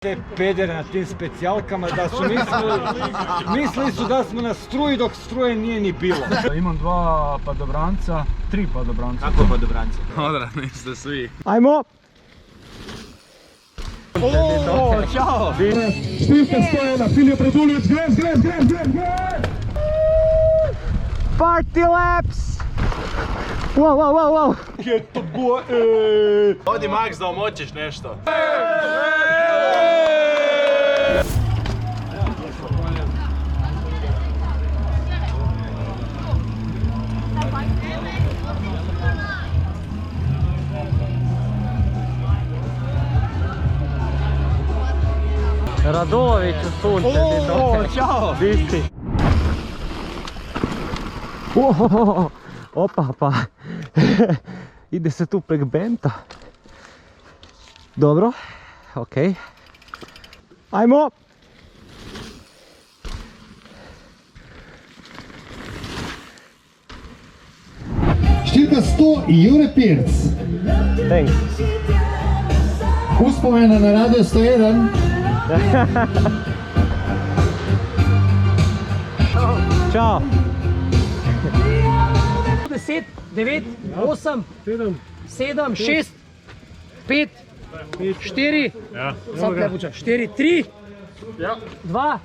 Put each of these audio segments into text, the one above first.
te pedere na tim specijalkama da su mislili su da smo na struji dok struje nije ni bilo. Imam 2 padobranca, 3 padobranca. Kako padobranca? Odrani ste svi. Ajmo! O, čao! Štivka Stojana, Filip Raduljević, gres! Party laps! Wow! Geto boy! Odi Max da omočiš nešto. Radulović u sunce. O, čao! Di si? Opa, pa. Ide se tu prek Benta. Dobro, okej. Ajmo! Štivka 100 i Jure Pirc. Thanks. Uspomena na Radio 101. Ćao! 10, 9, 8, 7, 6, 5, 4, sad ne buđa, 4, 3, 2,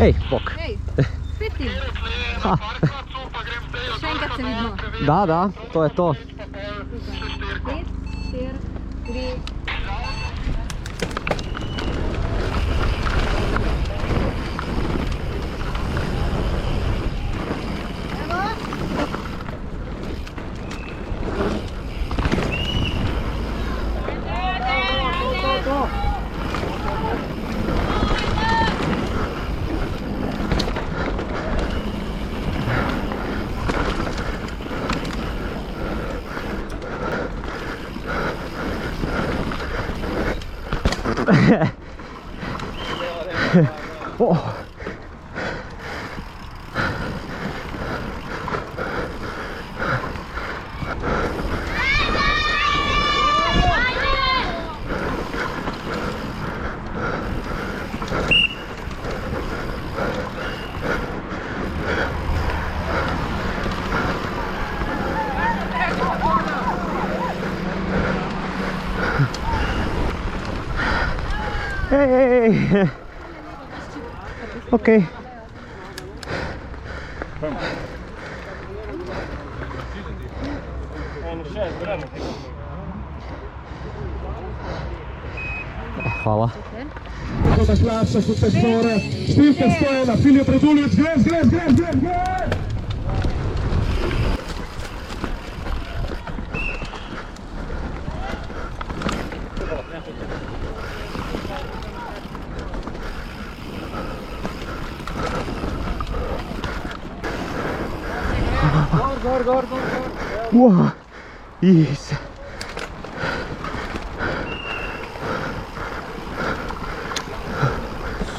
Ej, bok. Ej, spet ti. Ha. Še enkrat se vidimo. Da, to je to. 5, 4, 3. O. Ej. Okej. Hvala. Kod klasa su tekstore. Štivka Stojana, Filip Raduljević, gres! Wow. Is.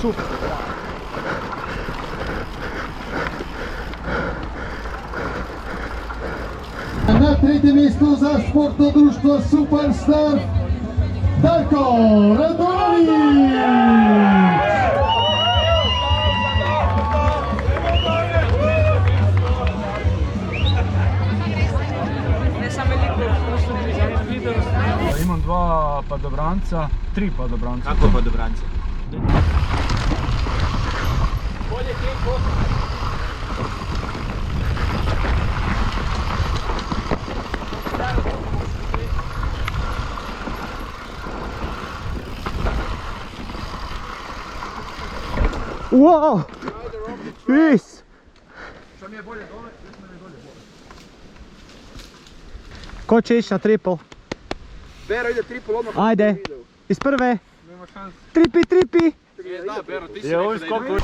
Super. Na tretjem mjestu za sportno društvo Superstar, Darko Radović! Imam 2 padobranca, 3 padobranca. Kako padobranca? Wow! Is. Što mi je bolje dole, mi je dolje bolje. Ko će ići na triple? Bero ide triple odmah. Ajde, iz prve. Tripi, tripi. Da, Bero, ti si rekao da ide.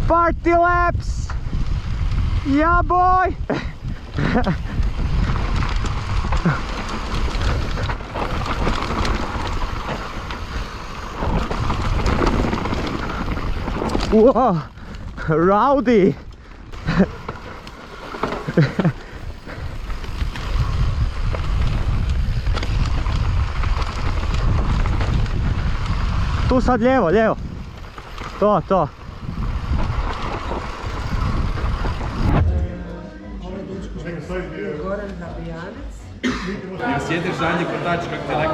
Party laps! Yeah, boy! Whoa! Rowdy! Tu sad lijevo, lijevo. To. Ja sjediš zadnji kotač kak te nek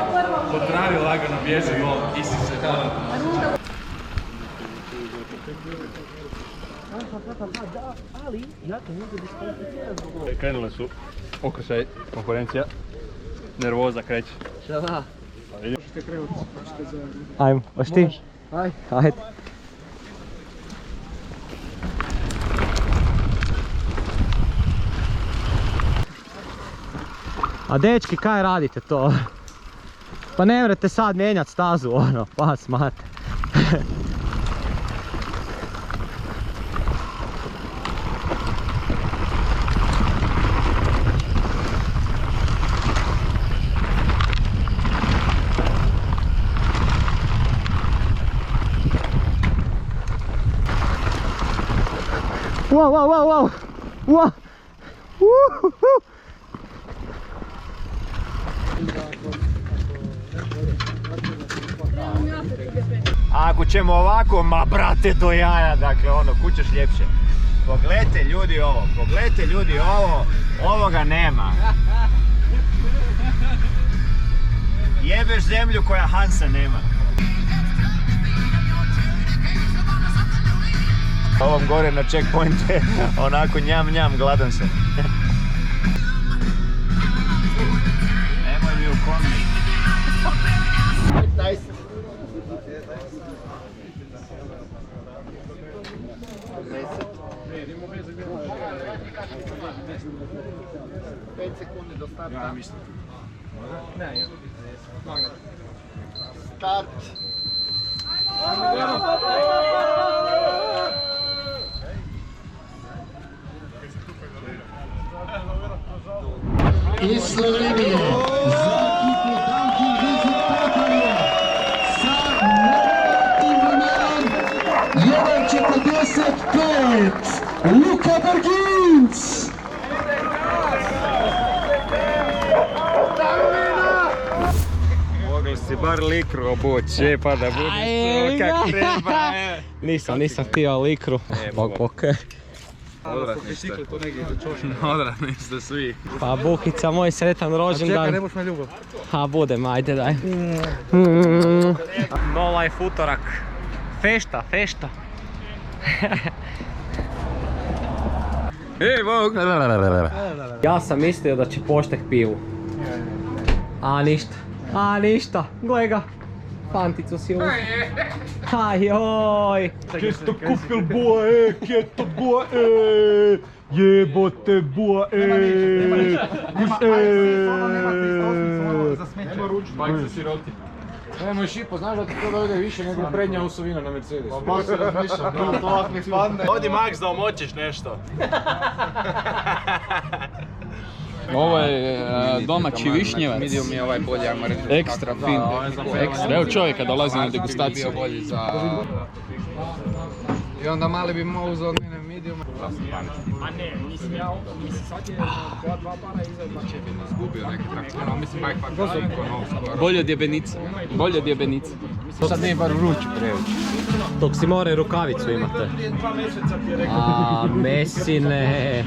po travi lagano bježe gol, isi se kada. Krenule su okršaj, konkurencija, nervoza kreće. Ajmo, hoš ti? Ajde. A dečki, kaj radite to? Pa ne vrete sad mijenjat stazu, ono, pa smate. Wow! Ako ćemo ovako, ma brate do jaja, dakle ono, kućeš ljepše. Pogledajte ljudi ovo, ovoga nema. Jebeš zemlju koja Hansa nema. Ovom gore na checkpointe, onako njam, gladan sam. Nemoj mi u kombi. Start. Iz Slovenije za ekipu Dunkin rezultatorje sa najboljšim vremenom 1:45 Luka Berginc. Mogli si bar likru obući, pa da budeš kak treba. Nisam htio likru. Okej. Odvratni ste svi. Pa Bukica, moj sretan rođendan. Čekaj, ne boš me ljubav. Ha, budem, ajde daj. No life utorak. Fešta. Ej, Bog! Ja sam mislio da će poštek pivu. A ništa. Gle ga. Fanticu si uzeo. Ajoj. Kjesto kupil boje, jebote boje. Nema ruču, bajk se siroti. Nemoj šipo, znaš da ti to dojde više nego prednja osovina na Mercedesu. Pa baš se razmišljam, to ovak mi spadne. Odi Max da omočiš nešto. Ovo je domaći višnjevac. Medium je ovaj bolji, ajmo reći. Ekstra fin. Evo čovjeka dolazi na degustaciju. Bio bolji za... I onda mali bi mo uzao od mene medium. A ne, nisam ja, sad je 2 para iza, Znači bi ne izgubio neki traktor, ali mislim bajk pak skoro. bolje od jebenica. Sad nije bar vruće previše. Dok si more rukavicu imate. A mesine.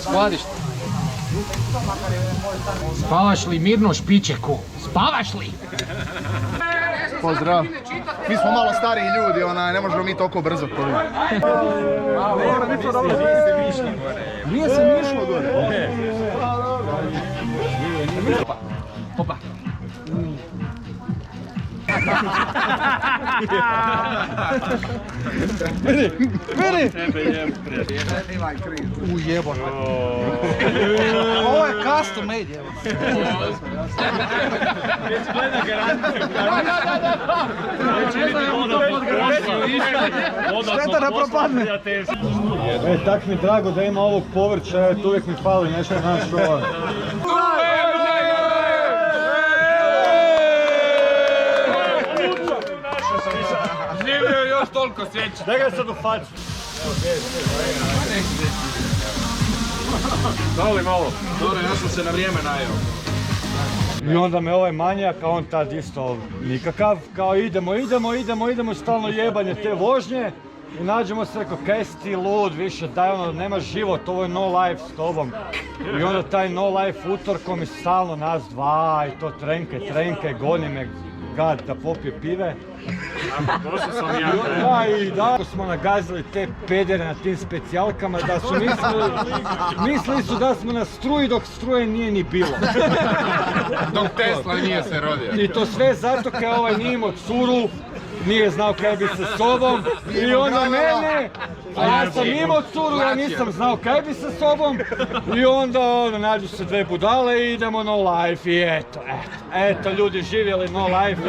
Skladište. Spavaš li mirno špičeku? Spavaš li? Pozdrav. Mi smo malo stariji ljudi, ne možemo mi toliko brzo to vidjeti. Nije se mišlo gore. Opa. Ujebo. Ovo je custom made, evo. Šteta da propadne. Tak mi drago da ima ovog povrća, uvijek mi fali nešto naš ovo. Živio još toliko sreće. Daj ga sad u facu. Dali malo. Dobro, ja sam se na vrijeme najeo. I onda me ovaj manjak, a on tad isto nikakav, kao idemo, stalno jebanje te vožnje. I nađemo se, rekao, kaj si ti lud, više, daj ono, nemaš život, ovo je no life s tobom. I onda taj no life utorkom i stalno nas dva, i to trenke, goni me gad da popije pive. Da, smo nagazili te pedere na tim specijalkama, da su mislili su da smo na struji dok struje nije ni bilo. Dok Tesla nije se rodio. I to sve zato kaj ovaj nije imao curu, nije znao kaj bi sa sobom i onda mene, a ja sam imao curu, ja nisam znao kaj bi sa sobom i onda nađu se dve budale i idemo no life i eto ljudi živjeli no life.